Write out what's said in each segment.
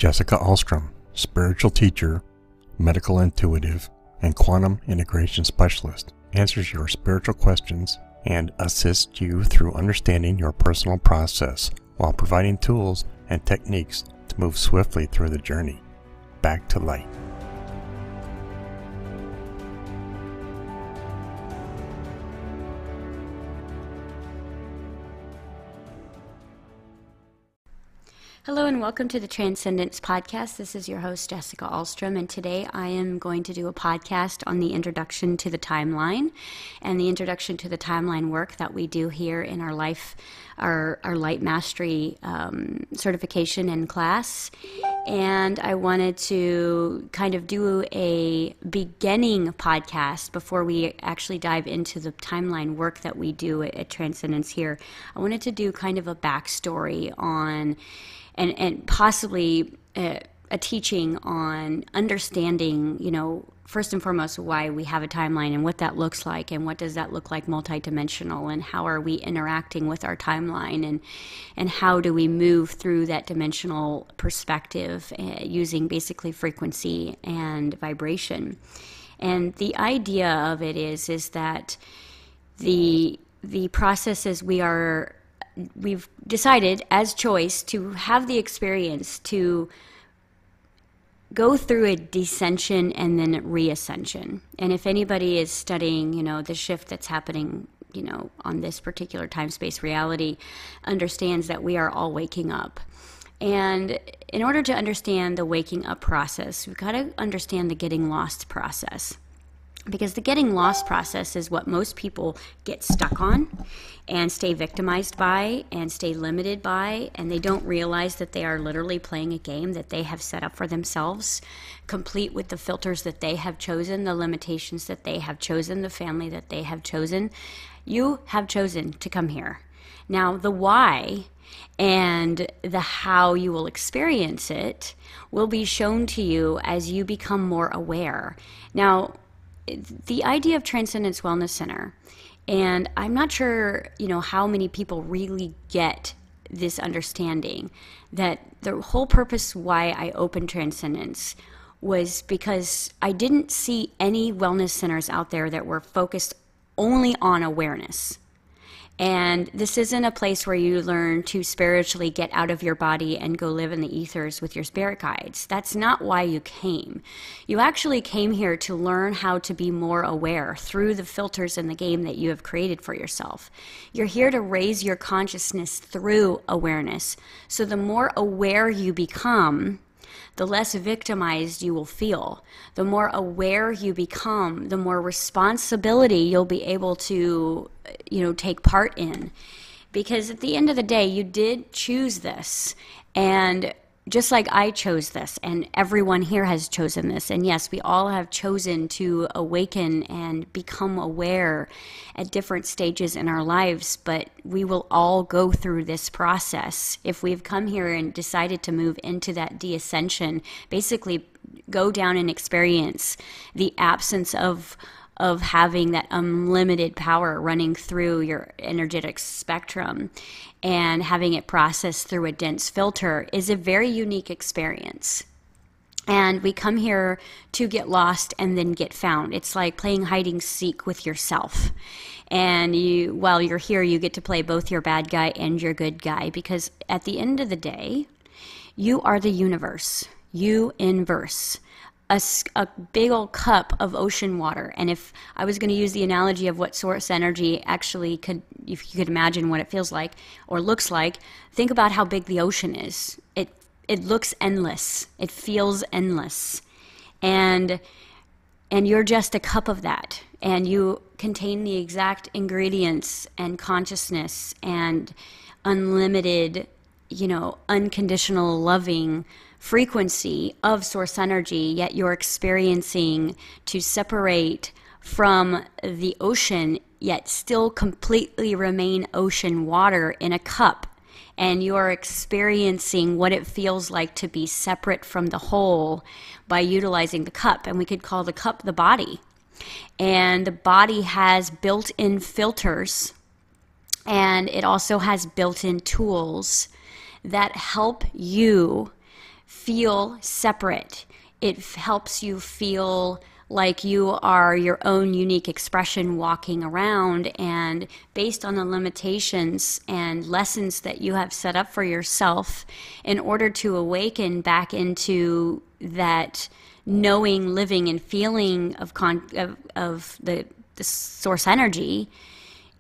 Jessica Alstrom, spiritual teacher, medical intuitive, and quantum integration specialist, answers your spiritual questions and assists you through understanding your personal process while providing tools and techniques to move swiftly through the journey back to light. Hello and welcome to the Transcendence Podcast. This is your host, Jessica Alstrom, and today I am going to do a podcast on the introduction to the timeline and the introduction to the timeline work that we do here in our Light Mastery certification and class. And I wanted to kind of do a beginning podcast before we actually dive into the timeline work that we do at Transcendence here. I wanted to do kind of a backstory on and possibly a teaching on understanding, first and foremost, why we have a timeline and what that looks like and what does that look like multidimensional and how are we interacting with our timeline and how do we move through that dimensional perspective using basically frequency and vibration. And the idea of it is that the process is we've decided as choice to have the experience to go through a descension and then reascension. And if anybody is studying, the shift that's happening, on this particular time-space reality, understands that we are all waking up. And in order to understand the waking up process, we've got to understand the getting lost process. Because the getting lost process is what most people get stuck on and stay victimized by and stay limited by, and they don't realize that they are literally playing a game that they have set up for themselves, complete with the filters that they have chosen, the limitations that they have chosen, the family that they have chosen. You have chosen to come here. Now, the why and the how you will experience it will be shown to you as you become more aware. Now, the idea of Transcendence Wellness Center, and I'm not sure, how many people really get this understanding that the whole purpose why I opened Transcendence was because I didn't see any wellness centers out there that were focused only on awareness. And this isn't a place where you learn to spiritually get out of your body and go live in the ethers with your spirit guides. That's not why you came. You actually came here to learn how to be more aware through the filters in the game that you have created for yourself. You're here to raise your consciousness through awareness. So the more aware you become, the less victimized you will feel. The more aware you become, the more responsibility you'll be able to, take part in. Because at the end of the day, you did choose this. And just like I chose this, and everyone here has chosen this, and yes, we all have chosen to awaken and become aware at different stages in our lives, but we will all go through this process. If we've come here and decided to move into that de-ascension, basically go down and experience the absence of having that unlimited power running through your energetic spectrum and having it processed through a dense filter is a very unique experience. And we come here to get lost and then get found. It's like playing hide and seek with yourself. And while you're here, you get to play both your bad guy and your good guy, because at the end of the day, you are the universe. You inverse. A big old cup of ocean water. And if I was going to use the analogy of what source energy actually could, if you could imagine what it feels like or looks like, think about how big the ocean is. It looks endless. It feels endless. And you're just a cup of that. And you contain the exact ingredients and consciousness and unlimited, unconditional loving frequency of source energy, yet you're experiencing to separate from the ocean, yet still completely remain ocean water in a cup. And you're experiencing what it feels like to be separate from the whole by utilizing the cup. And we could call the cup the body. And the body has built-in filters, and it also has built-in tools that help you feel separate. It helps you feel like you are your own unique expression walking around, and based on the limitations and lessons that you have set up for yourself, in order to awaken back into that knowing, living, and feeling of the source energy,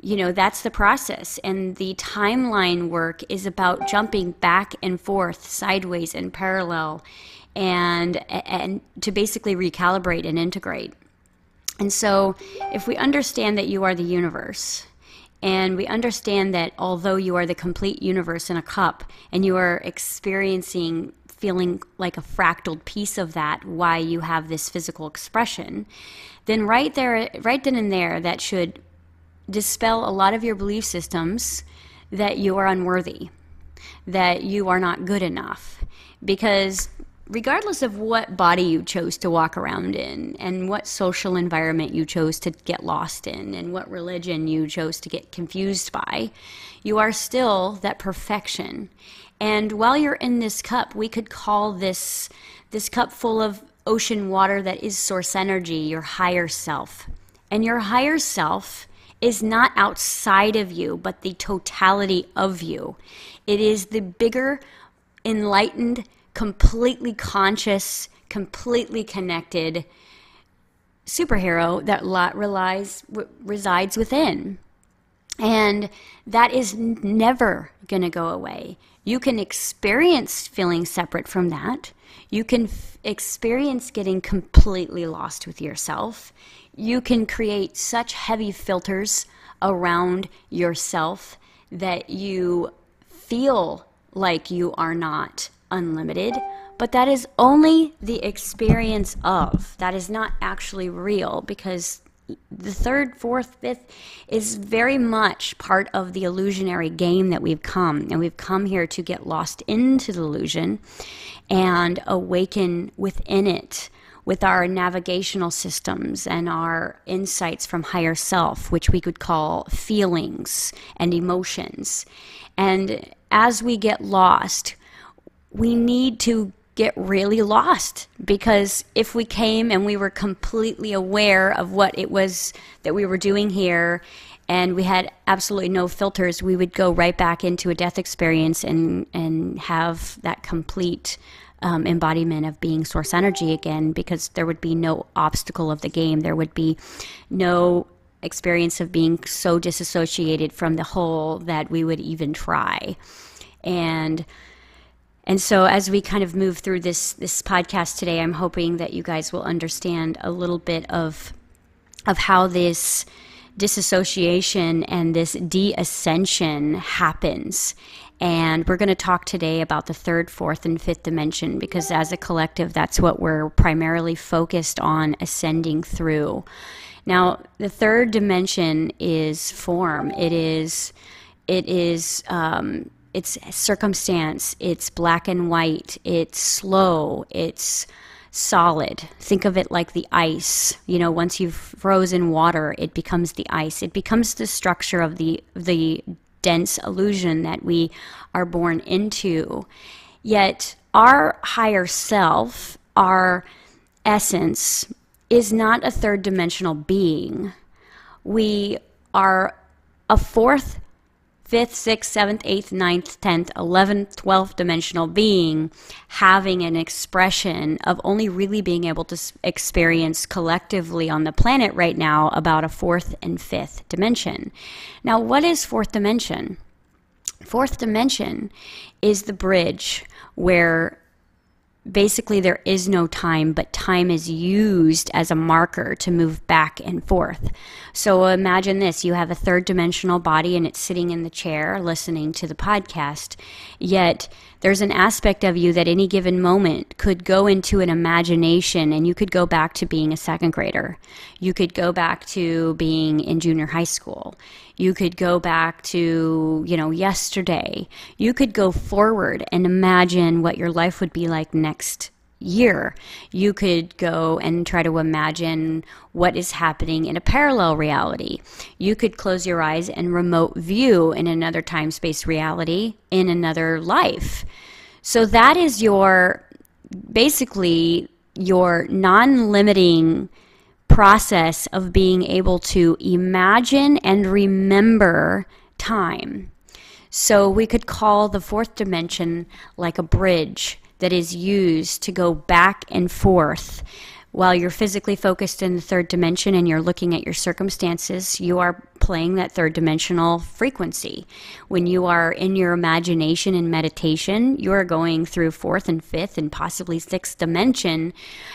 that's the process. And the timeline work is about jumping back and forth, sideways and parallel, and to basically recalibrate and integrate. And so if we understand that you are the universe, and we understand that although you are the complete universe in a cup, and you are feeling like a fractaled piece of that, why you have this physical expression, then right then and there, that should dispel a lot of your belief systems that you are unworthy, that you are not good enough. Because regardless of what body you chose to walk around in, and what social environment you chose to get lost in, and what religion you chose to get confused by, you are still that perfection. And while you're in this cup, we could call this cup full of ocean water that is source energy, your higher self. And your higher self is not outside of you, but the totality of you. It is the bigger, enlightened, completely conscious, completely connected superhero that resides within. And that is never going to go away. You can experience feeling separate from that. You can experience getting completely lost with yourself. You can create such heavy filters around yourself that you feel like you are not unlimited, but that is only the experience of. That is not actually real, because the third, fourth, fifth is very much part of the illusionary game that we've come. And we've come here to get lost into the illusion and awaken within it with our navigational systems and our insights from higher self, which we could call feelings and emotions. And as we get lost, we need to get really lost, because if we came and we were completely aware of what it was that we were doing here, and we had absolutely no filters, we would go right back into a death experience and have that complete embodiment of being source energy again, because there would be no obstacle of the game. There would be no experience of being so disassociated from the whole that we would even try. And so as we kind of move through this podcast today, I'm hoping that you guys will understand a little bit of how this disassociation and this de-ascension happens. And we're going to talk today about the third, fourth, and fifth dimension, because as a collective, that's what we're primarily focused on ascending through. Now, the third dimension is form. It's circumstance, it's black and white, it's slow, it's solid. Think of it like the ice. Once you've frozen water, it becomes the ice. It becomes the structure of the dense illusion that we are born into. Yet our higher self, our essence, is not a third dimensional being. We are a fourth, fifth, sixth, seventh, eighth, ninth, 10th, 11th, 12th dimensional being, having an expression of only really being able to experience collectively on the planet right now about a fourth and fifth dimension. Now, what is fourth dimension? Fourth dimension is the bridge where basically there is no time, but time is used as a marker to move back and forth. So imagine this: you have a third dimensional body and it's sitting in the chair listening to the podcast, yet there's an aspect of you that any given moment could go into an imagination, and you could go back to being a second grader. You could go back to being in junior high school. You could go back to, yesterday. You could go forward and imagine what your life would be like next year. You could go and try to imagine what is happening in a parallel reality. You could close your eyes and remote view in another time-space reality in another life. So that is your basically your non-limiting process of being able to imagine and remember time. So we could call the fourth dimension like a bridge that is used to go back and forth. While you're physically focused in the third dimension and you're looking at your circumstances, you are playing that third dimensional frequency. When you are in your imagination and meditation, you are going through fourth and fifth and possibly sixth dimension,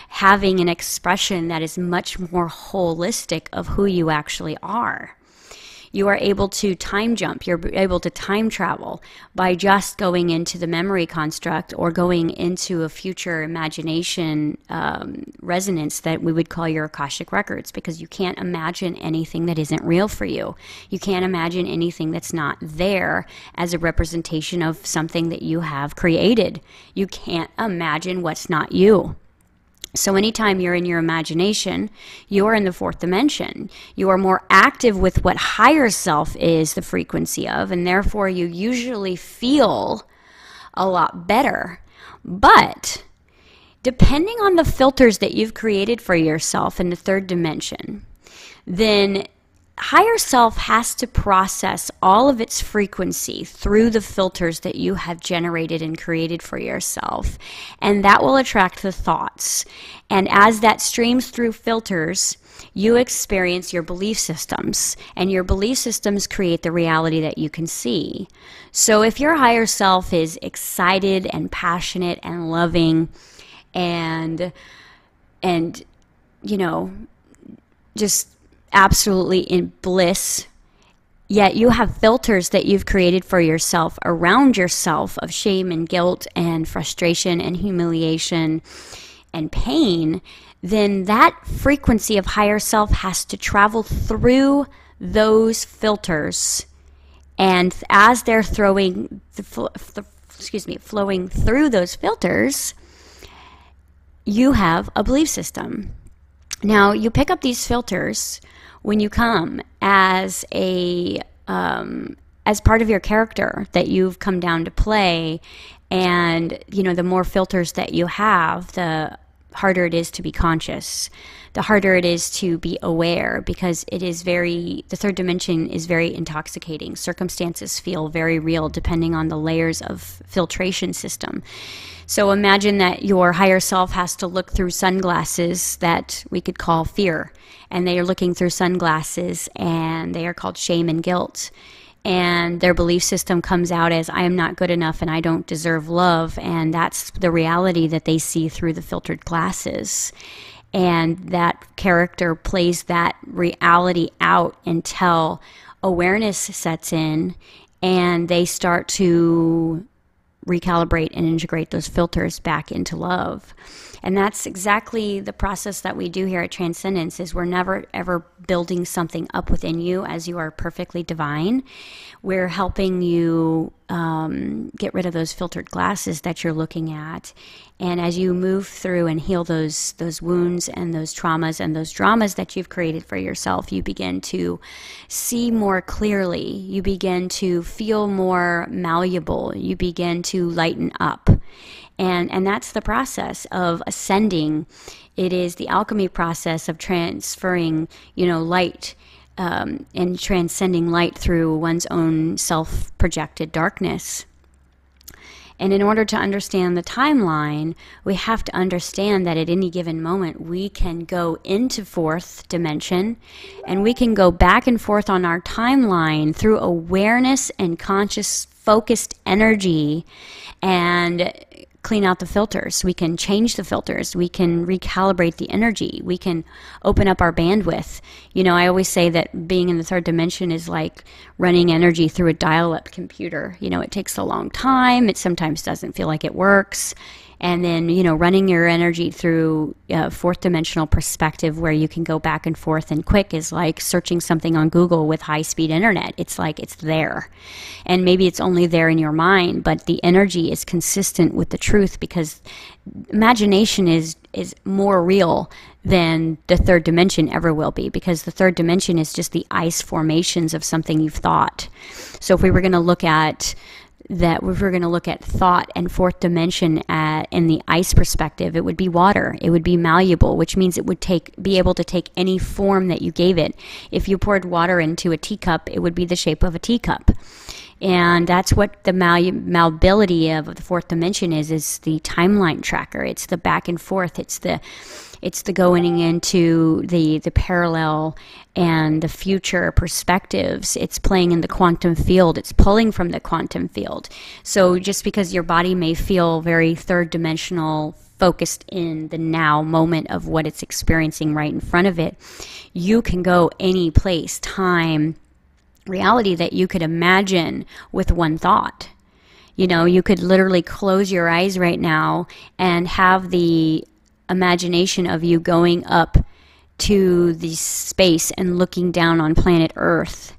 having an expression that is much more holistic of who you actually are. You are able to time jump, you're able to time travel by just going into the memory construct or going into a future imagination resonance that we would call your Akashic records, because you can't imagine anything that isn't real for you. You can't imagine anything that's not there as a representation of something that you have created. You can't imagine what's not you. So anytime you're in your imagination, you're in the fourth dimension. You are more active with what higher self is the frequency of, and therefore you usually feel a lot better. But depending on the filters that you've created for yourself in the third dimension, then higher self has to process all of its frequency through the filters that you have generated and created for yourself. And that will attract the thoughts. And as that streams through filters, you experience your belief systems. And your belief systems create the reality that you can see. So if your higher self is excited and passionate and loving and you know, just absolutely in bliss, yet you have filters that you've created for yourself around yourself of shame and guilt and frustration and humiliation and pain, then that frequency of higher self has to travel through those filters. And as they're flowing through those filters, you have a belief system. Now, you pick up these filters when you come as part of your character that you've come down to play. And, you know, the more filters that you have, the harder it is to be conscious, the harder it is to be aware, because the third dimension is very intoxicating. Circumstances feel very real depending on the layers of filtration system. So imagine that your higher self has to look through sunglasses that we could call fear. And they are looking through sunglasses, and they are called shame and guilt. And their belief system comes out as, I am not good enough and I don't deserve love. And that's the reality that they see through the filtered glasses. And that character plays that reality out until awareness sets in and they start to recalibrate and integrate those filters back into love. And that's exactly the process that we do here at Transcendence. Is we're never ever building something up within you as you are perfectly divine. We're helping you get rid of those filtered glasses that you're looking at. And as you move through and heal those wounds and those traumas and those dramas that you've created for yourself, you begin to see more clearly. You begin to feel more malleable. You begin to lighten up. And that's the process of ascending. It is the alchemy process of transferring, light and transcending light through one's own self-projected darkness. And in order to understand the timeline, we have to understand that at any given moment, we can go into fourth dimension and we can go back and forth on our timeline through awareness and conscious focused energy and clean out the filters. We can change the filters. We can recalibrate the energy. We can open up our bandwidth. I always say that being in the third dimension is like running energy through a dial-up computer. It takes a long time. It sometimes doesn't feel like it works. And then, running your energy through a fourth dimensional perspective where you can go back and forth and quick is like searching something on Google with high-speed internet. It's like it's there. And maybe it's only there in your mind, but the energy is consistent with the truth, because imagination is more real than the third dimension ever will be, because the third dimension is just the ice formations of something you've thought. So if we were going to look at that if we're going to look at thought and fourth dimension in the ice perspective, it would be water. It would be malleable, which means it would be able to take any form that you gave it. If you poured water into a teacup, it would be the shape of a teacup. And that's what the malleability of the fourth dimension is the timeline tracker. It's the back and forth. It's the going into the parallel and the future perspectives. It's playing in the quantum field. It's pulling from the quantum field. So just because your body may feel very third dimensional, focused in the now moment of what it's experiencing right in front of it, you can go any place, time, reality that you could imagine with one thought. You know, you could literally close your eyes right now and have the imagination of you going up to the space and looking down on planet Earth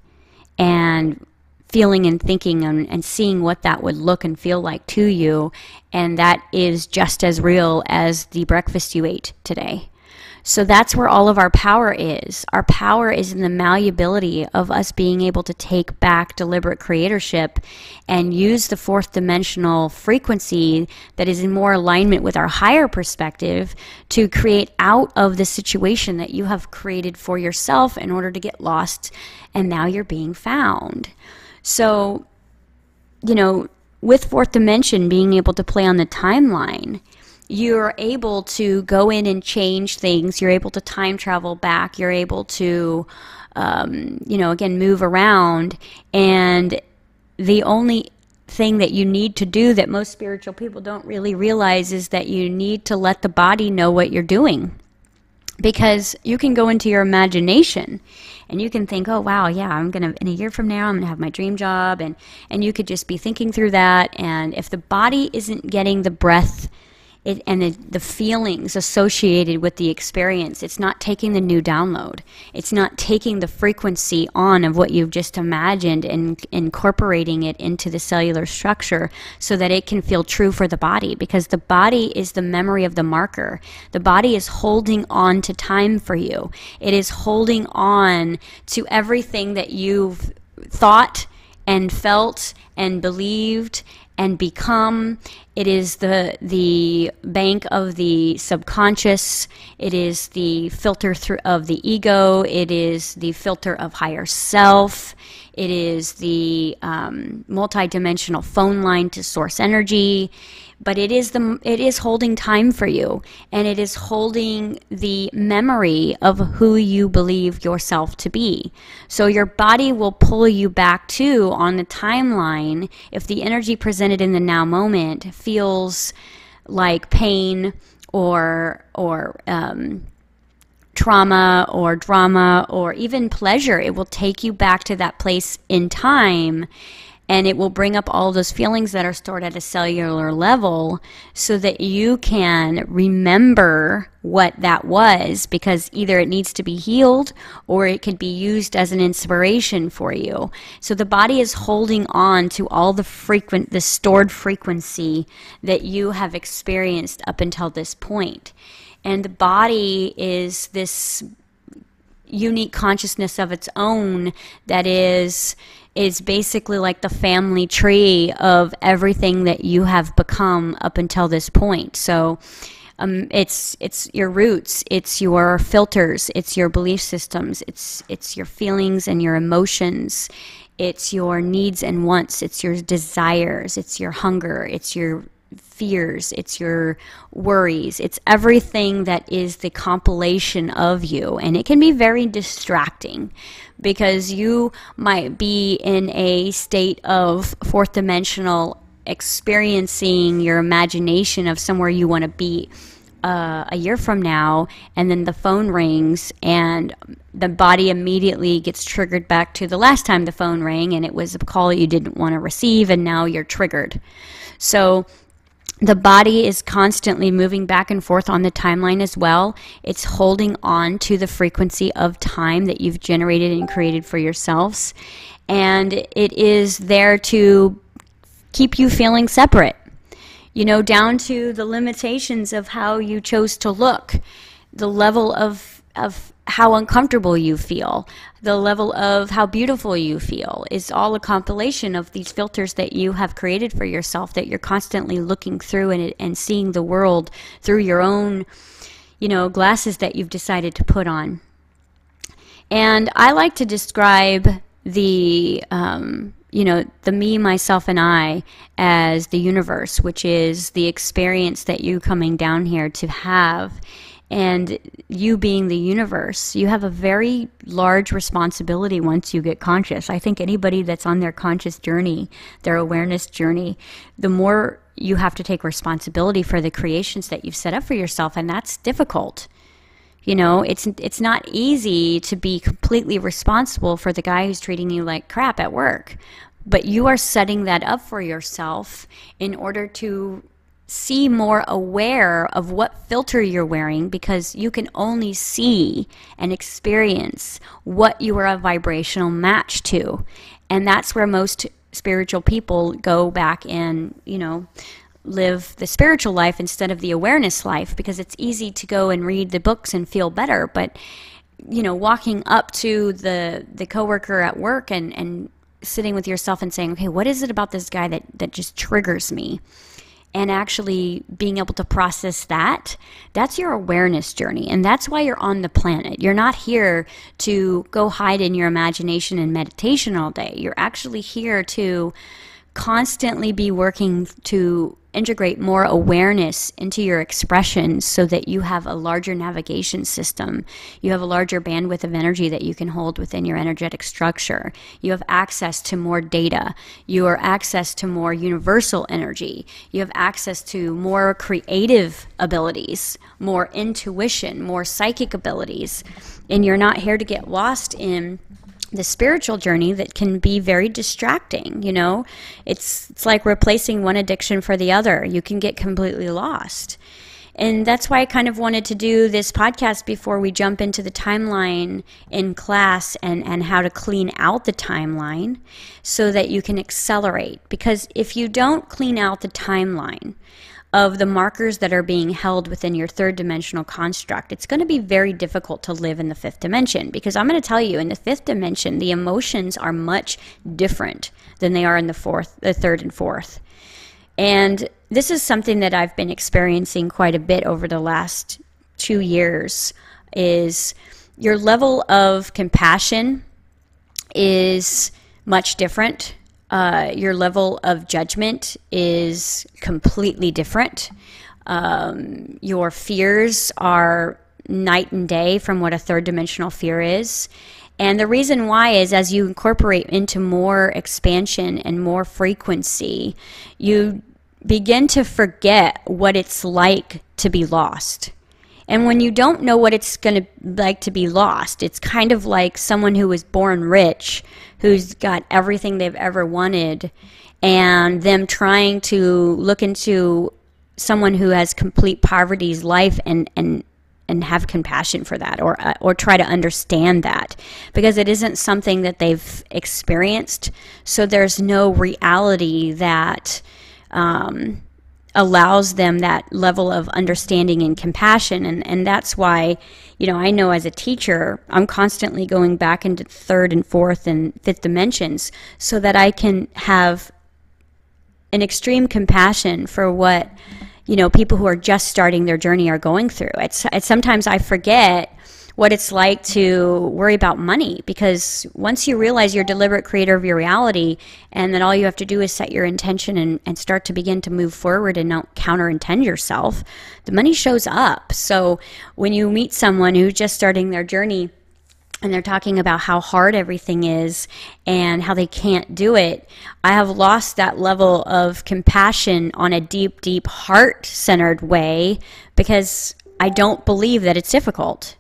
and feeling and thinking and seeing what that would look and feel like to you. And that is just as real as the breakfast you ate today. So that's where all of our power is. Our power is in the malleability of us being able to take back deliberate creatorship and use the fourth dimensional frequency that is in more alignment with our higher perspective to create out of the situation that you have created for yourself in order to get lost, and now you're being found. So, you know, with fourth dimension being able to play on the timeline, you're able to go in and change things. You're able to time travel back. You're able to, again, move around. And the only thing that you need to do that most spiritual people don't really realize is that you need to let the body know what you're doing. Because you can go into your imagination and you can think, oh, wow, yeah, in a year from now, I'm going to have my dream job. And you could just be thinking through that. And if the body isn't getting the breath and the feelings associated with the experience, it's not taking the new download. It's not taking the frequency on of what you've just imagined and incorporating it into the cellular structure so that it can feel true for the body, because the body is the memory of the marker. The body is holding on to time for you. It is holding on to everything that you've thought and felt and believed and become. It is the bank of the subconscious. It is the filter of the ego. It is the filter of higher self. It is the multidimensional phone line to source energy. But it is holding time for you, and it is holding the memory of who you believe yourself to be. So your body will pull you back to on the timeline if the energy presented in the now moment feels like pain or trauma or drama or even pleasure. It will take you back to that place in time. And it will bring up all those feelings that are stored at a cellular level so that you can remember what that was, because either it needs to be healed or it can be used as an inspiration for you. So the body is holding on to all the stored frequency that you have experienced up until this point. And the body is this unique consciousness of its own that is basically like the family tree of everything that you have become up until this point. So it's your roots, it's your filters, it's your belief systems, it's your feelings and your emotions, it's your needs and wants, it's your desires, it's your hunger, it's your fears, it's your worries, it's everything that is the compilation of you. And it can be very distracting because you might be in a state of fourth dimensional experiencing your imagination of somewhere you want to be a year from now, and then the phone rings and the body immediately gets triggered back to the last time the phone rang and it was a call you didn't want to receive, and now you're triggered. So the body is constantly moving back and forth on the timeline as well. It's holding on to the frequency of time that you've generated and created for yourselves. And it is there to keep you feeling separate, down to the limitations of how you chose to look, the level of of how uncomfortable you feel, the level of how beautiful you feel is all a compilation of these filters that you have created for yourself, that you're constantly looking through and seeing the world through your own, glasses that you've decided to put on. And I like to describe the me, myself, and I as the universe, which is the experience that you coming down here to have. And you being the universe, you have a very large responsibility once you get conscious. I think anybody that's on their conscious journey, their awareness journey, the more you have to take responsibility for the creations that you've set up for yourself, and that's difficult. It's not easy to be completely responsible for the guy who's treating you like crap at work. But you are setting that up for yourself in order to see more aware of what filter you're wearing, because you can only see and experience what you are a vibrational match to. And that's where most spiritual people go back and, live the spiritual life instead of the awareness life, because it's easy to go and read the books and feel better. But, walking up to the coworker at work and sitting with yourself and saying, okay, what is it about this guy that just triggers me? And actually being able to process that's your awareness journey. And that's why you're on the planet. You're not here to go hide in your imagination and meditation all day. You're actually here to constantly be working to integrate more awareness into your expressions so that you have a larger navigation system. You have a larger bandwidth of energy that you can hold within your energetic structure. You have access to more data. You have access to more universal energy. You have access to more creative abilities, more intuition, more psychic abilities. And you're not here to get lost in the spiritual journey that can be very distracting. It's like replacing one addiction for the other. You can get completely lost. And that's why I kind of wanted to do this podcast before we jump into the timeline in class and how to clean out the timeline so that you can accelerate. Because if you don't clean out the timeline of the markers that are being held within your third dimensional construct, it's going to be very difficult to live in the fifth dimension. Because I'm going to tell you, in the fifth dimension, the emotions are much different than they are in the third and fourth. And this is something that I've been experiencing quite a bit over the last 2 years, is your level of compassion is much different. Your level of judgment is completely different. Your fears are night and day from what a third dimensional fear is. And the reason why is, as you incorporate into more expansion and more frequency, you begin to forget what it's like to be lost. And when you don't know what it's going to like to be lost, it's kind of like someone who was born rich, who's got everything they've ever wanted, and them trying to look into someone who has complete poverty's life and have compassion for that, or try to understand that, because it isn't something that they've experienced. So there's no reality that allows them that level of understanding and compassion. And that's why, I know as a teacher, I'm constantly going back into third and fourth and fifth dimensions so that I can have an extreme compassion for what, people who are just starting their journey are going through. Sometimes I forget what it's like to worry about money, because once you realize you're a deliberate creator of your reality, and that all you have to do is set your intention and start to begin to move forward and not counter-intend yourself, the money shows up. So when you meet someone who's just starting their journey and they're talking about how hard everything is and how they can't do it, I have lost that level of compassion on a deep, deep heart-centered way, because I don't believe that it's difficult.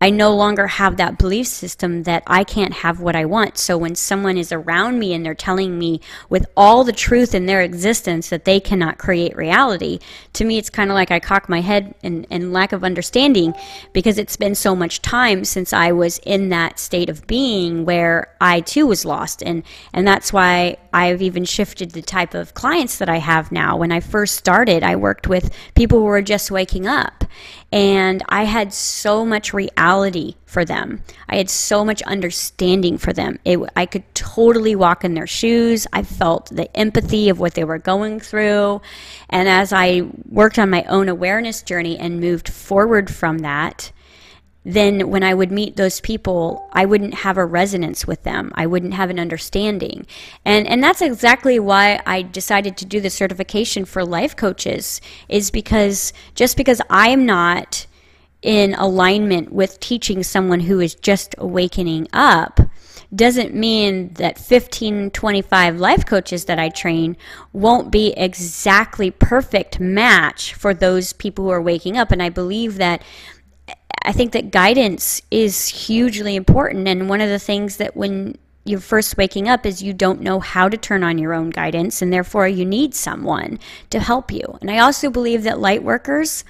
I no longer have that belief system that I can't have what I want. So when someone is around me and they're telling me with all the truth in their existence that they cannot create reality, to me it's kind of like I cock my head in lack of understanding, because it's been so much time since I was in that state of being where I too was lost. And that's why I've even shifted the type of clients that I have now. When I first started, I worked with people who were just waking up. and I had so much reality for them. I had so much understanding for them. I could totally walk in their shoes. I felt the empathy of what they were going through. And as I worked on my own awareness journey and moved forward from that, then when I would meet those people, I wouldn't have a resonance with them. I wouldn't have an understanding. And that's exactly why I decided to do the certification for life coaches, is because just because I am not in alignment with teaching someone who is just awakening up doesn't mean that 15, 25 life coaches that I train won't be exactly perfect match for those people who are waking up. And I think that guidance is hugely important. And one of the things that when you're first waking up is you don't know how to turn on your own guidance, and therefore you need someone to help you. And I also believe that light workers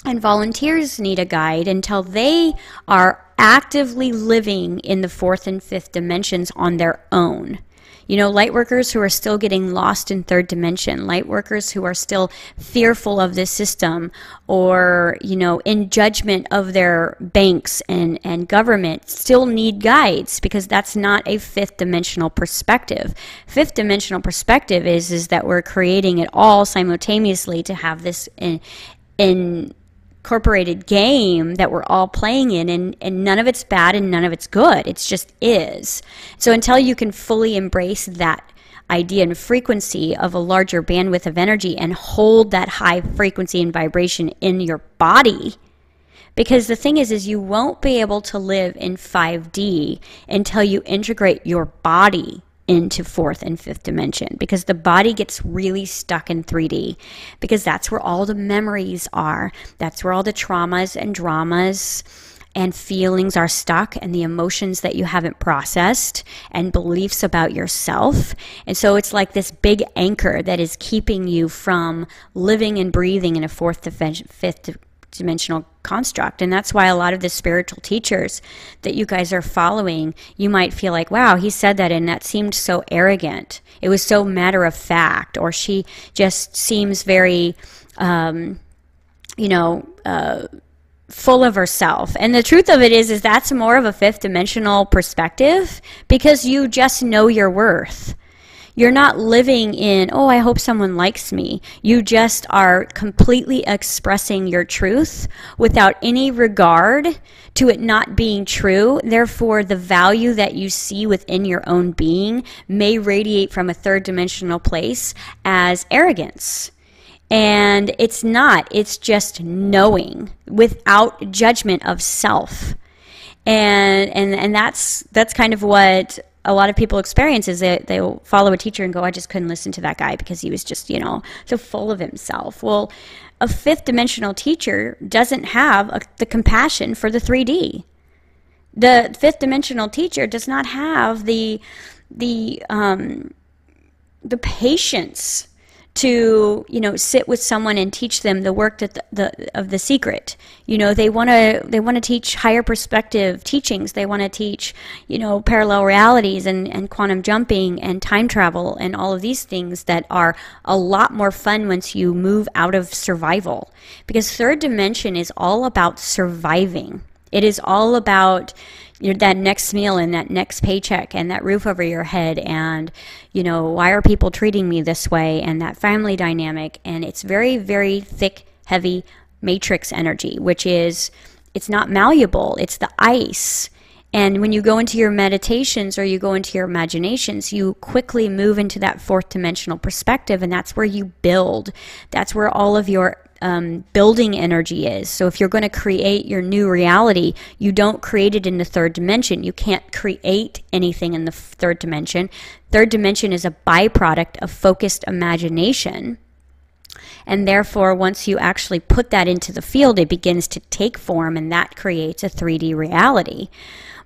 and volunteers need a guide until they are actively living in the fourth and fifth dimensions on their own. You know, light workers who are still getting lost in third dimension, light workers who are still fearful of the system, or, you know, in judgment of their banks and government, still need guides, because that's not a fifth dimensional perspective. Fifth dimensional perspective is that we're creating it all simultaneously to have this incorporated game that we're all playing in, and none of it's bad and none of it's good. It's just is. So until you can fully embrace that idea and frequency of a larger bandwidth of energy and hold that high frequency and vibration in your body, because the thing is you won't be able to live in 5D until you integrate your body into fourth and fifth dimension, because the body gets really stuck in 3D, because that's where all the memories are. That's where all the traumas and dramas and feelings are stuck, and the emotions that you haven't processed, and beliefs about yourself. And so it's like this big anchor that is keeping you from living and breathing in a fourth to fifth dimensional construct. And that's why a lot of the spiritual teachers that you guys are following, you might feel like, wow, he said that and that seemed so arrogant. It was so matter of fact, or she just seems very, full of herself. And the truth of it is that's more of a fifth dimensional perspective, because you just know your worth. You're not living in, oh, I hope someone likes me. You just are completely expressing your truth without any regard to it not being true. Therefore, the value that you see within your own being may radiate from a third dimensional place as arrogance. And it's not. It's just knowing without judgment of self. And that's kind of what a lot of people experience, is that they'll follow a teacher and go, I just couldn't listen to that guy because he was just, so full of himself. Well, a fifth dimensional teacher doesn't have the compassion for the 3D. The fifth dimensional teacher does not have the patience to sit with someone and teach them the work of the secret. They want to teach higher perspective teachings. They want to teach parallel realities and quantum jumping and time travel and all of these things that are a lot more fun once you move out of survival, because third dimension is all about surviving. It is all about that next meal and that next paycheck and that roof over your head, and why are people treating me this way, and that family dynamic. And it's very, very thick, heavy matrix energy, which is, it's not malleable, it's the ice. And when you go into your meditations or you go into your imaginations, you quickly move into that fourth dimensional perspective, and that's where you build. That's where all of your building energy is. So if you're going to create your new reality, you don't create it in the third dimension. You can't create anything in the third dimension. Third dimension is a byproduct of focused imagination. And therefore, once you actually put that into the field, it begins to take form, and that creates a 3D reality.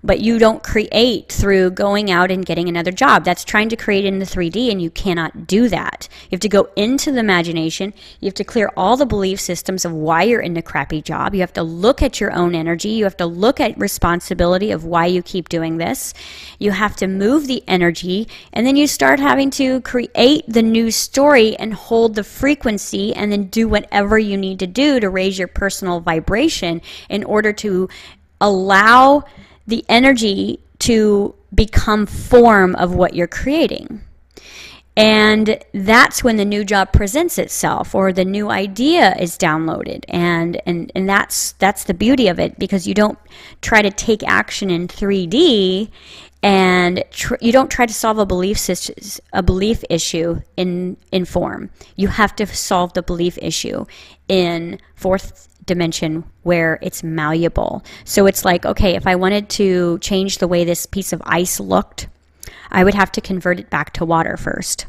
but you don't create through going out and getting another job. That's trying to create in the 3D, and you cannot do that. You have to go into the imagination. You have to clear all the belief systems of why you're in a crappy job. You have to look at your own energy. You have to look at responsibility of why you keep doing this. You have to move the energy, and then you start having to create the new story and hold the frequency, and then do whatever you need to do to raise your personal vibration in order to allow the energy to become form of what you're creating. And that's when the new job presents itself, or the new idea is downloaded. And that's the beauty of it, because you don't try to take action in 3D, and you don't try to solve a belief issue in form. You have to solve the belief issue in fourth dimension, where it's malleable. So it's like, okay, if I wanted to change the way this piece of ice looked, I would have to convert it back to water first.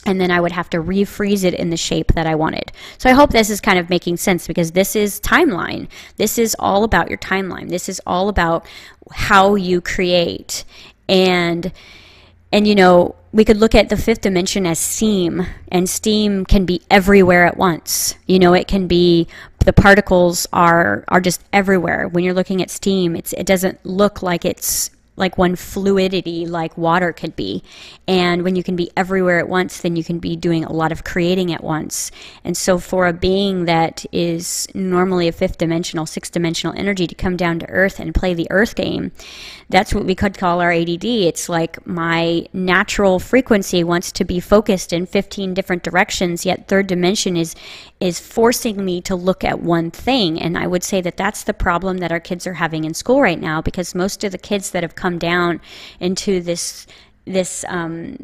And then I would have to refreeze it in the shape that I wanted. So I hope this is kind of making sense, because this is timeline. This is all about your timeline. This is all about how you create. And you know, we could look at the fifth dimension as steam, and steam can be everywhere at once. You know, it can be, the particles are just everywhere. When you're looking at steam, it doesn't look like it's like one fluidity like water could be. And when you can be everywhere at once, then you can be doing a lot of creating at once. And so for a being that is normally a fifth dimensional, sixth dimensional energy to come down to earth and play the earth game, that's what we could call our ADD. It's like my natural frequency wants to be focused in 15 different directions, yet third dimension is forcing me to look at one thing. And I would say that that's the problem that our kids are having in school right now, because most of the kids that have come down into this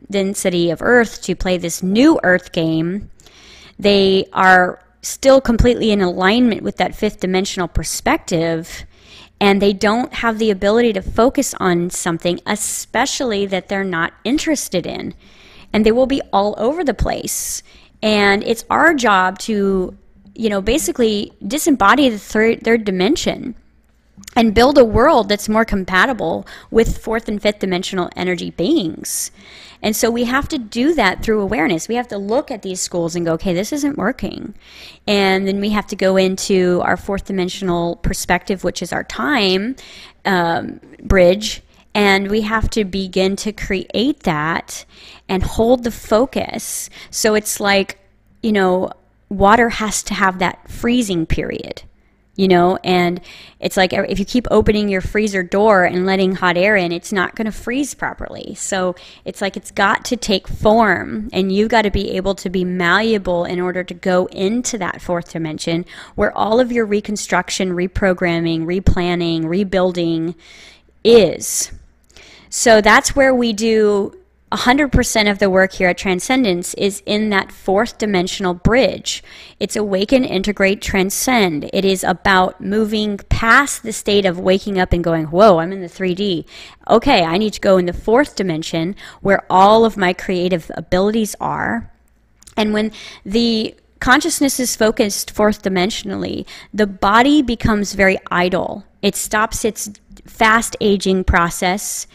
density of earth to play this new earth game, they are still completely in alignment with that fifth dimensional perspective, and they don't have the ability to focus on something, especially that they're not interested in, and they will be all over the place. And it's our job to, you know, basically disembody the third dimension and build a world that's more compatible with fourth and fifth dimensional energy beings. And so we have to do that through awareness. We have to look at these schools and go, okay, this isn't working. And then we have to go into our fourth dimensional perspective, which is our time bridge. And we have to begin to create that and hold the focus. So it's like, you know, water has to have that freezing period. You know, and it's like if you keep opening your freezer door and letting hot air in, it's not going to freeze properly. So it's like it's got to take form, and you've got to be able to be malleable in order to go into that fourth dimension where all of your reconstruction, reprogramming, replanning, rebuilding is. So that's where we do 100% of the work here at Transcendence is in that fourth dimensional bridge. It's awaken, integrate, transcend. It is about moving past the state of waking up and going, whoa, I'm in the 3D. Okay, I need to go in the fourth dimension where all of my creative abilities are. And when the consciousness is focused fourth dimensionally, the body becomes very idle. It stops its fast aging process.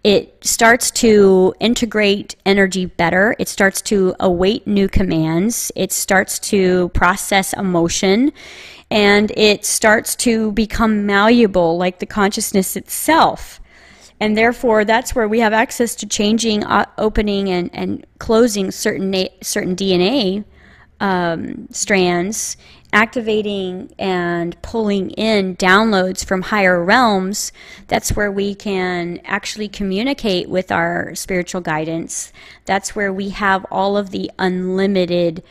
It starts to integrate energy better. It starts to await new commands. It starts to process emotion, and it starts to become malleable like the consciousness itself. And therefore, that's where we have access to changing, opening, and closing certain DNA strands, activating and pulling in downloads from higher realms. That's where we can actually communicate with our spiritual guidance. That's where we have all of the unlimited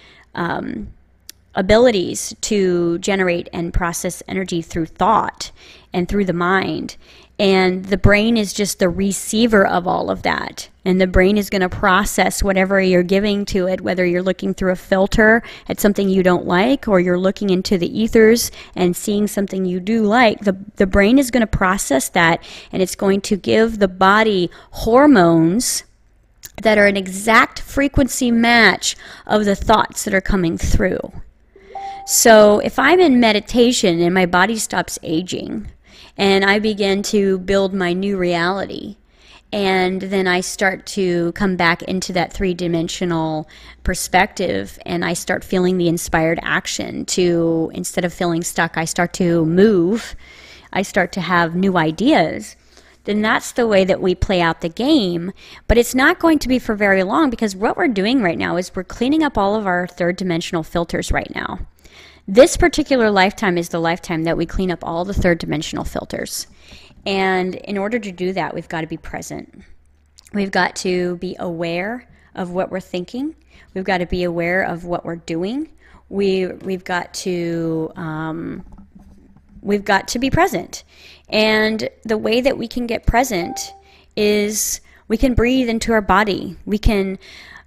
abilities to generate and process energy through thought and through the mind. And the brain is just the receiver of all of that. And the brain is going to process whatever you're giving to it, whether you're looking through a filter at something you don't like, or you're looking into the ethers and seeing something you do like. The brain is going to process that, and it's going to give the body hormones that are an exact frequency match of the thoughts that are coming through. So if I'm in meditation and my body stops aging, and I begin to build my new reality. And then I start to come back into that three-dimensional perspective, and I start feeling the inspired action to, instead of feeling stuck, I start to move. I start to have new ideas. Then that's the way that we play out the game. But it's not going to be for very long, because what we're doing right now is we're cleaning up all of our third-dimensional filters right now. This particular lifetime is the lifetime that we clean up all the third-dimensional filters. And in order to do that, we've got to be present. We've got to be aware of what we're thinking. We've got to be aware of what we're doing. We've got to be present. And the way that we can get present is we can breathe into our body. We can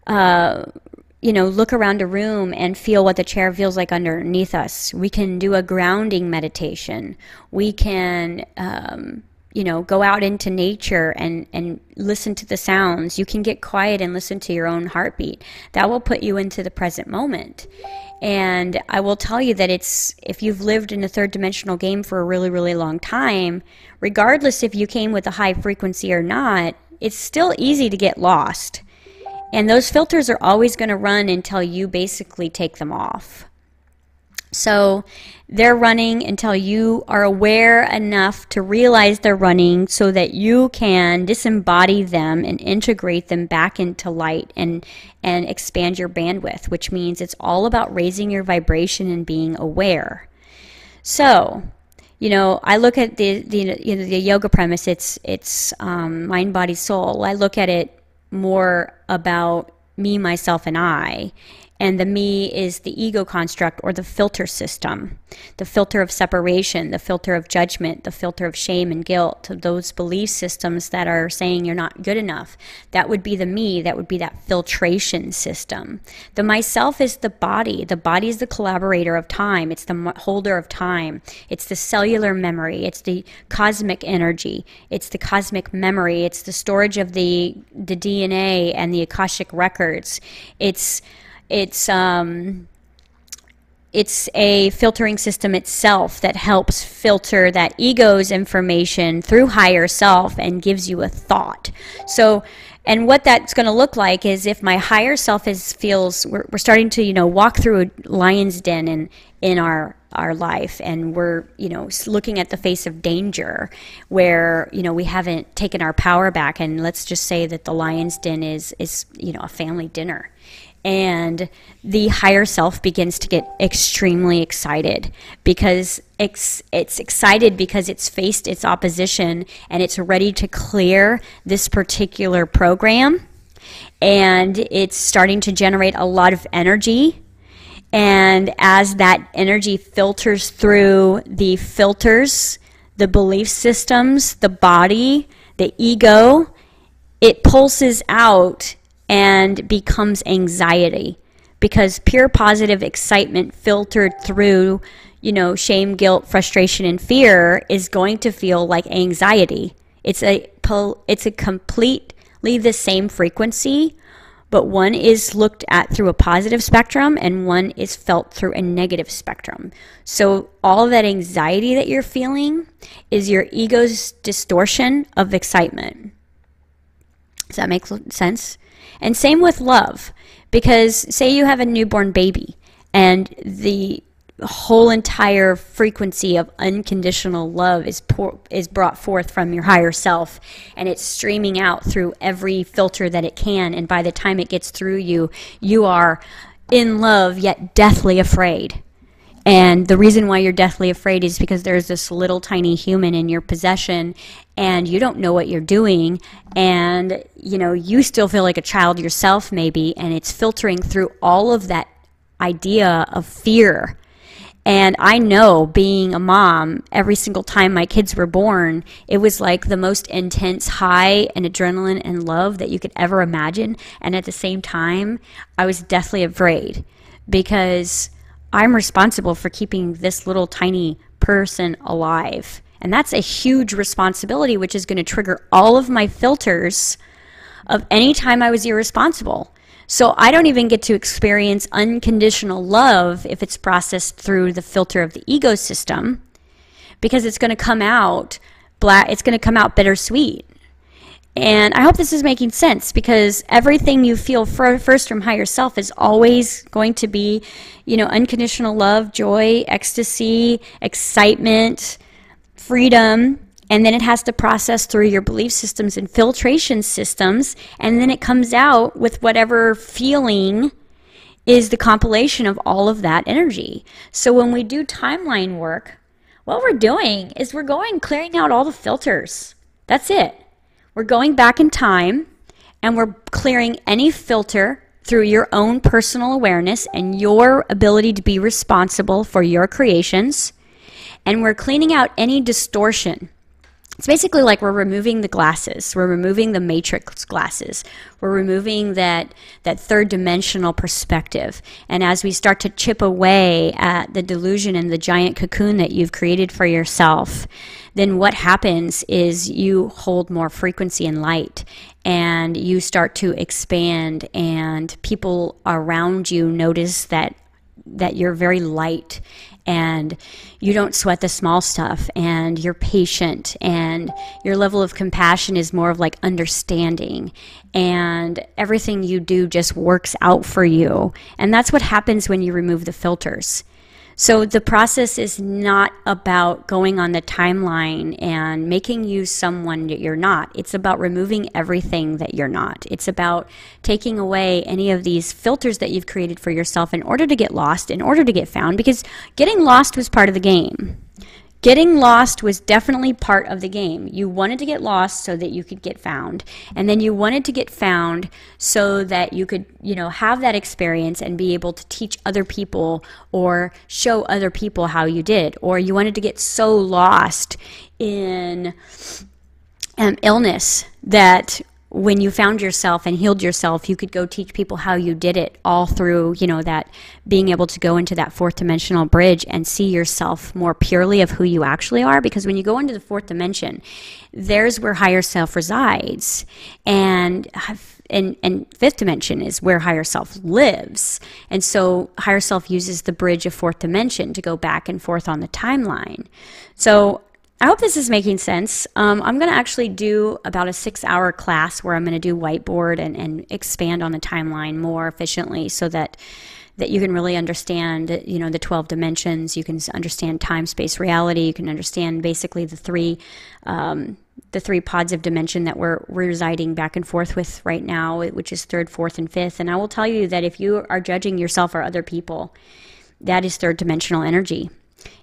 look around a room and feel what the chair feels like underneath us. We can do a grounding meditation. We can, go out into nature and listen to the sounds. You can get quiet and listen to your own heartbeat. That will put you into the present moment. And I will tell you that if you've lived in a third-dimensional game for a really, really long time, regardless if you came with a high frequency or not, it's still easy to get lost. And those filters are always going to run until you basically take them off. So they're running until you are aware enough to realize they're running so that you can disembody them and integrate them back into light and expand your bandwidth, which means it's all about raising your vibration and being aware. So, I look at the yoga premise, it's mind, body, soul. I look at it more about me, myself, and I. And the me is the ego construct, or the filter system, the filter of separation, the filter of judgment, the filter of shame and guilt, those belief systems that are saying you're not good enough. That would be the me. That would be that filtration system. The myself is the body. The body is the collaborator of time. It's the holder of time. It's the cellular memory. It's the cosmic energy. It's the cosmic memory. It's the storage of the DNA and the Akashic records. It's a filtering system itself that helps filter that ego's information through higher self and gives you a thought. So, and what that's going to look like is if my higher self feels we're starting to walk through a lion's den in our life, and we're looking at the face of danger where we haven't taken our power back, and let's just say that the lion's den is a family dinner. And the higher self begins to get extremely excited because it's excited because it's faced its opposition and it's ready to clear this particular program. And it's starting to generate a lot of energy. And as that energy filters through the filters, the belief systems, the body, the ego, it pulses out and becomes anxiety, because pure positive excitement filtered through, shame, guilt, frustration, and fear is going to feel like anxiety. It's a completely the same frequency, but one is looked at through a positive spectrum and one is felt through a negative spectrum. So all of that anxiety that you're feeling is your ego's distortion of excitement. Does that make sense? And same with love, because say you have a newborn baby and the whole entire frequency of unconditional love is brought forth from your higher self, and it's streaming out through every filter that it can, and by the time it gets through you, you are in love yet deathly afraid. And the reason why you're deathly afraid is because there's this little tiny human in your possession and you don't know what you're doing, and you still feel like a child yourself maybe, and it's filtering through all of that idea of fear. And I know, being a mom, every single time my kids were born, it was like the most intense high and adrenaline and love that you could ever imagine. And at the same time, I was deathly afraid because I'm responsible for keeping this little tiny person alive. And that's a huge responsibility, which is going to trigger all of my filters of any time I was irresponsible. So I don't even get to experience unconditional love if it's processed through the filter of the ego system, because it's going to come out black, it's going to come out bittersweet. And I hope this is making sense, because everything you feel first from higher self is always going to be, unconditional love, joy, ecstasy, excitement, freedom. And then it has to process through your belief systems and filtration systems. And then it comes out with whatever feeling is the compilation of all of that energy. So when we do timeline work, what we're doing is we're clearing out all the filters. That's it. We're going back in time, and we're clearing any filter through your own personal awareness and your ability to be responsible for your creations. And we're cleaning out any distortion. It's basically like we're removing the glasses. We're removing the matrix glasses. We're removing that third dimensional perspective. And as we start to chip away at the delusion and the giant cocoon that you've created for yourself, then what happens is you hold more frequency and light, and you start to expand, and people around you notice that you're very light, and you don't sweat the small stuff, and you're patient, and your level of compassion is more of like understanding, and everything you do just works out for you. And that's what happens when you remove the filters. So the process is not about going on the timeline and making you someone that you're not. It's about removing everything that you're not. It's about taking away any of these filters that you've created for yourself in order to get lost, in order to get found, because getting lost was part of the game. Getting lost was definitely part of the game. You wanted to get lost so that you could get found. And then you wanted to get found so that you could, have that experience and be able to teach other people or show other people how you did. Or you wanted to get so lost in illness that when you found yourself and healed yourself, you could go teach people how you did it, all through, that being able to go into that fourth dimensional bridge and see yourself more purely of who you actually are. Because when you go into the fourth dimension, there's where higher self resides. And fifth dimension is where higher self lives. And so higher self uses the bridge of fourth dimension to go back and forth on the timeline. So I hope this is making sense. I'm going to actually do about a 6-hour class where I'm going to do whiteboard and expand on the timeline more efficiently, so that you can really understand, the 12 dimensions. You can understand time, space, reality. You can understand basically the three pods of dimension that we're residing back and forth with right now, which is third, fourth, and fifth. And I will tell you that if you are judging yourself or other people, that is third dimensional energy.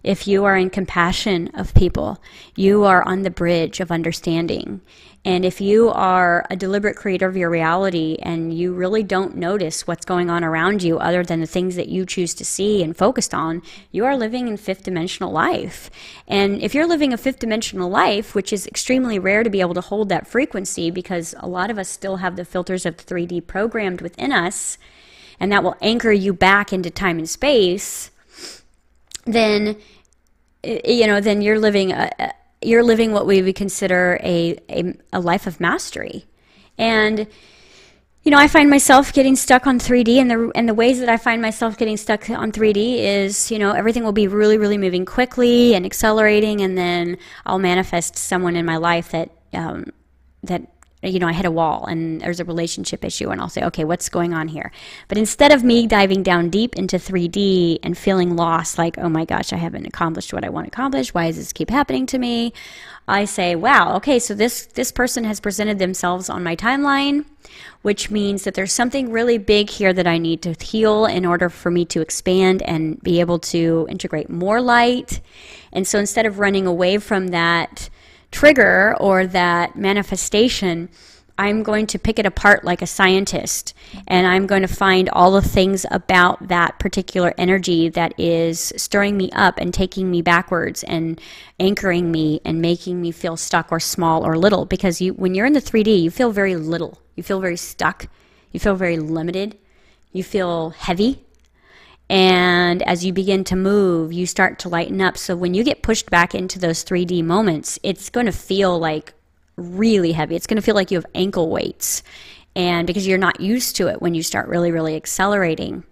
If you are in compassion of people, you are on the bridge of understanding. And if you are a deliberate creator of your reality and you really don't notice what's going on around you other than the things that you choose to see and focused on, you are living in fifth dimensional life. And if you're living a fifth dimensional life, which is extremely rare to be able to hold that frequency, because a lot of us still have the filters of 3D programmed within us, and that will anchor you back into time and space, then you're living what we would consider a life of mastery. And I find myself getting stuck on 3D, and the ways that I find myself getting stuck on 3D is, everything will be really, really moving quickly and accelerating, and then I'll manifest someone in my life that I hit a wall and there's a relationship issue, and I'll say, okay, what's going on here? But instead of me diving down deep into 3D and feeling lost, like, oh my gosh, I haven't accomplished what I want to accomplish, why does this keep happening to me? I say, wow, okay, so this person has presented themselves on my timeline, which means that there's something really big here that I need to heal in order for me to expand and be able to integrate more light. And so instead of running away from that trigger or that manifestation, I'm going to pick it apart like a scientist, and I'm going to find all the things about that particular energy that is stirring me up and taking me backwards and anchoring me and making me feel stuck or small or little. Because when you're in the 3D, you feel very little. You feel very stuck. You feel very limited. You feel heavy. And as you begin to move, you start to lighten up. So when you get pushed back into those 3D moments, it's going to feel like really heavy. It's going to feel like you have ankle weights. And because you're not used to it when you start really, really accelerating.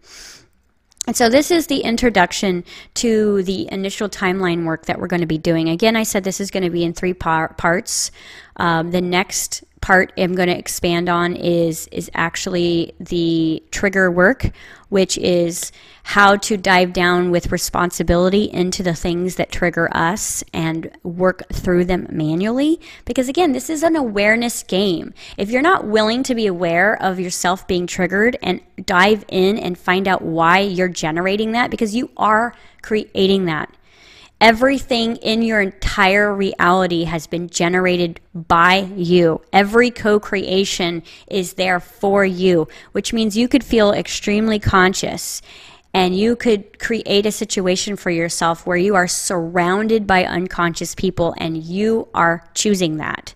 And so this is the introduction to the initial timeline work that we're going to be doing. Again, I said this is going to be in three parts. The next part I'm going to expand on is actually the trigger work, which is how to dive down with responsibility into the things that trigger us and work through them manually. Because again, this is an awareness game. If you're not willing to be aware of yourself being triggered and dive in and find out why you're generating that, because you are creating that. Everything in your entire reality has been generated by you. Every co-creation is there for you, which means you could feel extremely conscious and you could create a situation for yourself where you are surrounded by unconscious people and you are choosing that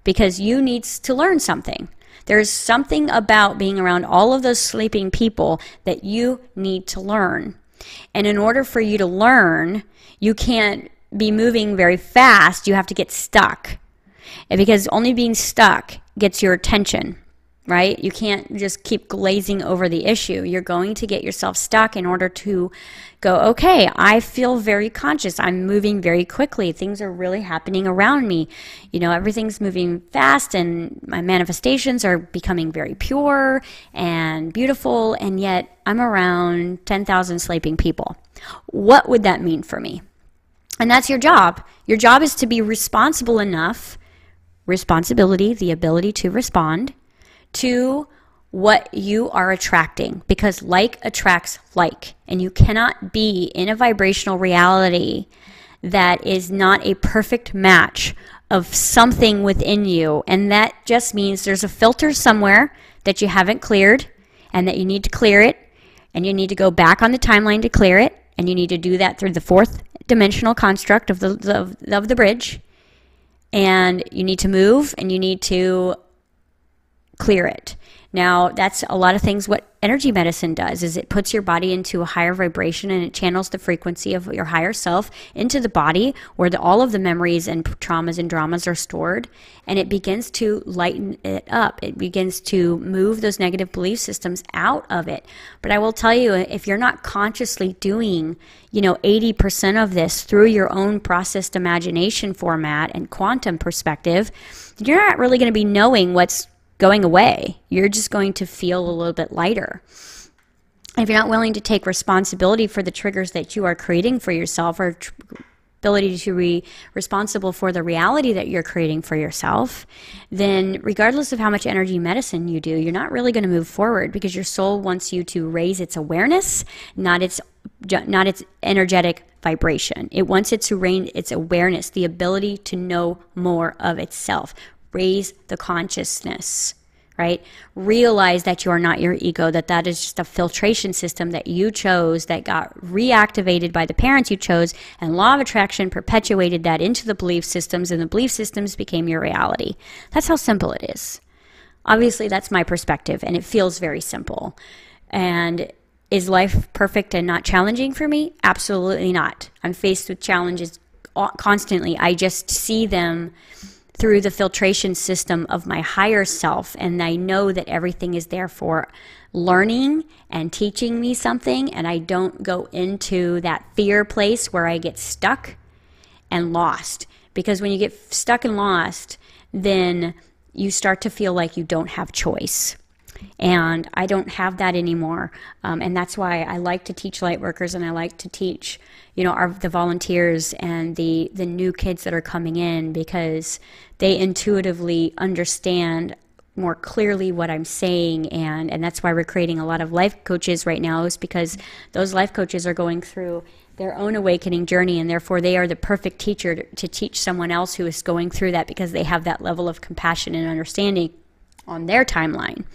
because you need to learn something. There's something about being around all of those sleeping people that you need to learn. And in order for you to learn, you can't be moving very fast. You have to get stuck. And because only being stuck gets your attention, right? You can't just keep glazing over the issue. You're going to get yourself stuck in order to go, okay, I feel very conscious. I'm moving very quickly. Things are really happening around me. You know, everything's moving fast and my manifestations are becoming very pure and beautiful. And yet I'm around 10,000 sleeping people. What would that mean for me? And that's your job. Your job is to be responsible enough, responsibility, the ability to respond to what you are attracting, because like attracts like, and you cannot be in a vibrational reality that is not a perfect match of something within you. And that just means there's a filter somewhere that you haven't cleared and that you need to clear it, and you need to go back on the timeline to clear it, and you need to do that through the fourth dimensional construct of the bridge, and you need to move and you need to clear it. Now, that's a lot of things what energy medicine does is it puts your body into a higher vibration and it channels the frequency of your higher self into the body where all of the memories and traumas and dramas are stored, and it begins to lighten it up. It begins to move those negative belief systems out of it. But I will tell you, if you're not consciously doing 80% of this through your own processed imagination format and quantum perspective, you're not really going to be knowing what's going away. You're just going to feel a little bit lighter. If you're not willing to take responsibility for the triggers that you are creating for yourself, or ability to be responsible for the reality that you're creating for yourself, then regardless of how much energy medicine you do, you're not really going to move forward, because your soul wants you to raise its awareness, not its energetic vibration. It wants it to raise its awareness, the ability to know more of itself. Raise the consciousness, right? Realize that you are not your ego, that is just a filtration system that you chose, that got reactivated by the parents you chose, and law of attraction perpetuated that into the belief systems, and the belief systems became your reality. That's how simple it is. Obviously, that's my perspective, and it feels very simple. And is life perfect and not challenging for me? Absolutely not. I'm faced with challenges constantly. I just see them through the filtration system of my higher self, and I know that everything is there for learning and teaching me something, and I don't go into that fear place where I get stuck and lost. Because when you get stuck and lost, then you start to feel like you don't have choice. And I don't have that anymore. And that's why I like to teach light workers, and I like to teach, the volunteers and the new kids that are coming in, because they intuitively understand more clearly what I'm saying. And that's why we're creating a lot of life coaches right now, is because those life coaches are going through their own awakening journey, and therefore they are the perfect teacher to teach someone else who is going through that, because they have that level of compassion and understanding on their timeline.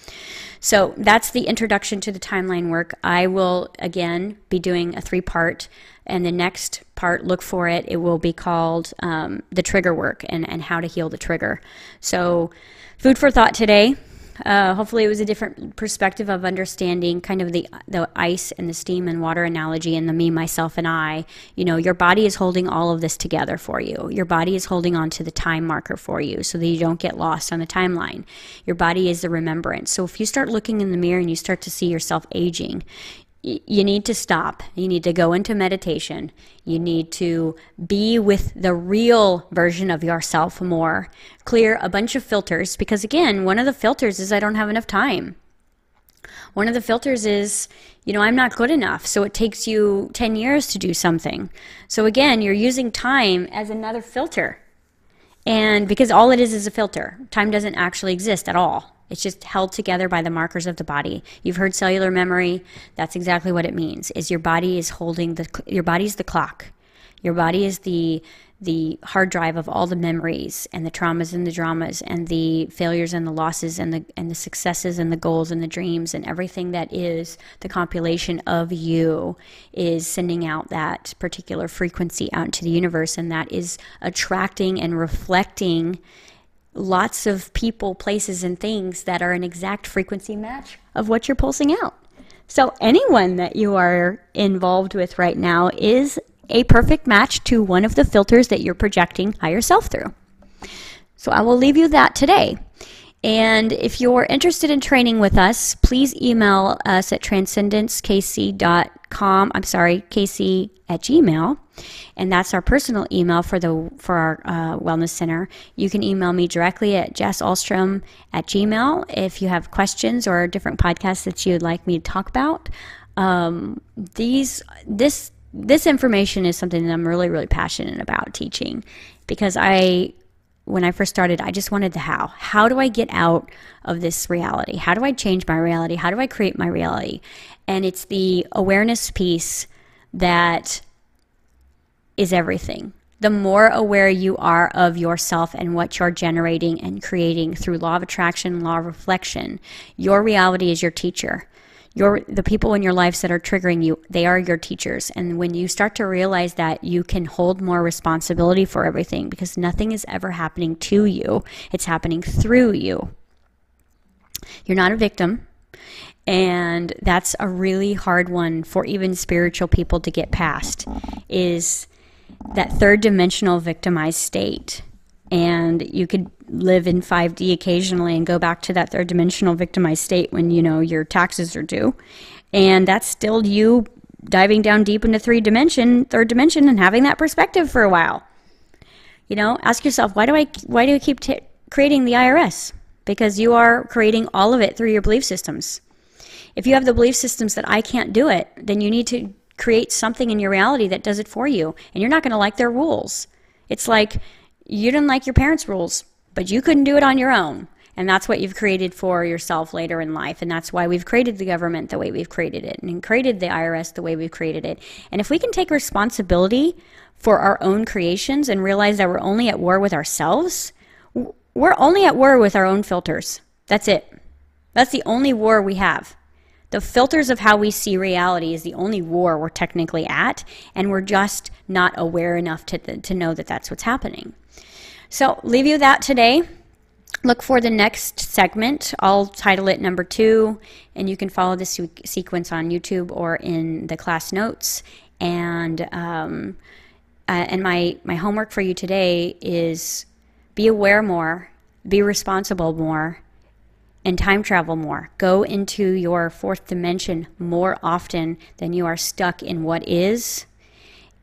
So that's the introduction to the timeline work. I will, again, be doing a 3-part, and the next part, look for it. It will be called the trigger work and how to heal the trigger. So food for thought today. Hopefully it was a different perspective of understanding kind of the ice and the steam and water analogy, and the me, myself, and I. Your body is holding all of this together for you. Your body is holding on to the time marker for you so that you don't get lost on the timeline. Your body is the remembrance. So if you start looking in the mirror and you start to see yourself aging, you need to stop. You need to go into meditation. You need to be with the real version of yourself more. Clear a bunch of filters, because again, one of the filters is I don't have enough time. One of the filters is, I'm not good enough, so it takes you 10 years to do something. So again, you're using time as another filter. And because all it is a filter. Time doesn't actually exist at all. It's just held together by the markers of the body. You've heard cellular memory. That's exactly what it means. Is your body is holding your body's the clock. Your body is the hard drive of all the memories and the traumas and the dramas and the failures and the losses and the successes and the goals and the dreams, and everything that is the compilation of you is sending out that particular frequency out into the universe, and that is attracting and reflecting lots of people, places, and things that are an exact frequency match of what you're pulsing out. So anyone that you are involved with right now is a perfect match to one of the filters that you're projecting higher self through. So I will leave you that today. And if you're interested in training with us, please email us at transcendencekc.com. KC@gmail. And that's our personal email for our wellness center. You can email me directly at jessalstrom@gmail if you have questions or different podcasts that you would like me to talk about. This information is something that I'm really, really passionate about teaching, because when I first started, I just wanted the how. How do I get out of this reality? How do I change my reality? How do I create my reality? And it's the awareness piece that is everything. The more aware you are of yourself and what you're generating and creating through law of attraction, law of reflection, your reality is your teacher. The people in your lives that are triggering you, they are your teachers. And when you start to realize that, you can hold more responsibility for everything, because nothing is ever happening to you. It's happening through you. You're not a victim. And that's a really hard one for even spiritual people to get past, is that third dimensional victimized state. And you could live in 5D occasionally and go back to that third dimensional victimized state when your taxes are due. And that's still you diving down deep into third dimension, and having that perspective for a while. Ask yourself, why do I keep creating the IRS? Because you are creating all of it through your belief systems. If you have the belief systems that I can't do it, then you need to create something in your reality that does it for you. And you're not going to like their rules. It's like, you didn't like your parents' rules, but you couldn't do it on your own. And that's what you've created for yourself later in life. And that's why we've created the government the way we've created it, and created the IRS the way we've created it. And if we can take responsibility for our own creations and realize that we're only at war with ourselves, we're only at war with our own filters. That's it. That's the only war we have. The filters of how we see reality is the only war we're technically at, and we're just not aware enough to know that that's what's happening. So leave you that today. Look for the next segment. I'll title it number 2, and you can follow the sequence on YouTube or in the class notes. And my homework for you today is be aware more, be responsible more, and time travel more. Go into your fourth dimension more often than you are stuck in what is.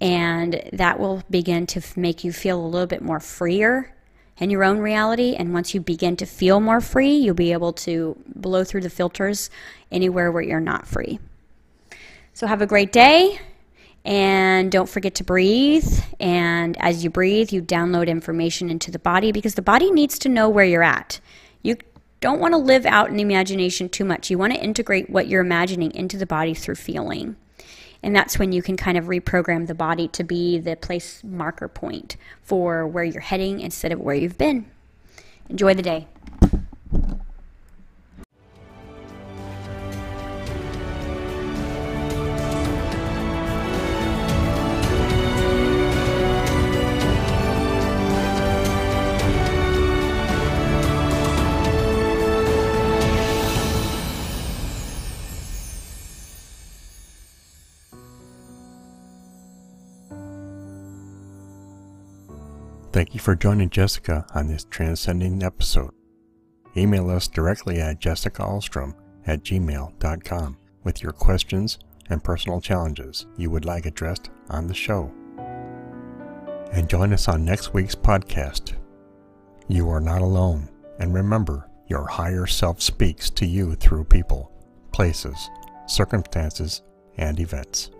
And that will begin to make you feel a little bit more freer in your own reality. And once you begin to feel more free, you'll be able to blow through the filters anywhere where you're not free. So have a great day, and don't forget to breathe. And as you breathe, you download information into the body, because the body needs to know where you're at. You don't want to live out in imagination too much. You want to integrate what you're imagining into the body through feeling. And that's when you can kind of reprogram the body to be the place marker point for where you're heading instead of where you've been. Enjoy the day. Thank you for joining Jessica on this transcending episode. Email us directly at jessicaalstrom@gmail.com with your questions and personal challenges you would like addressed on the show. And join us on next week's podcast. You are not alone, and remember, your higher self speaks to you through people, places, circumstances, and events.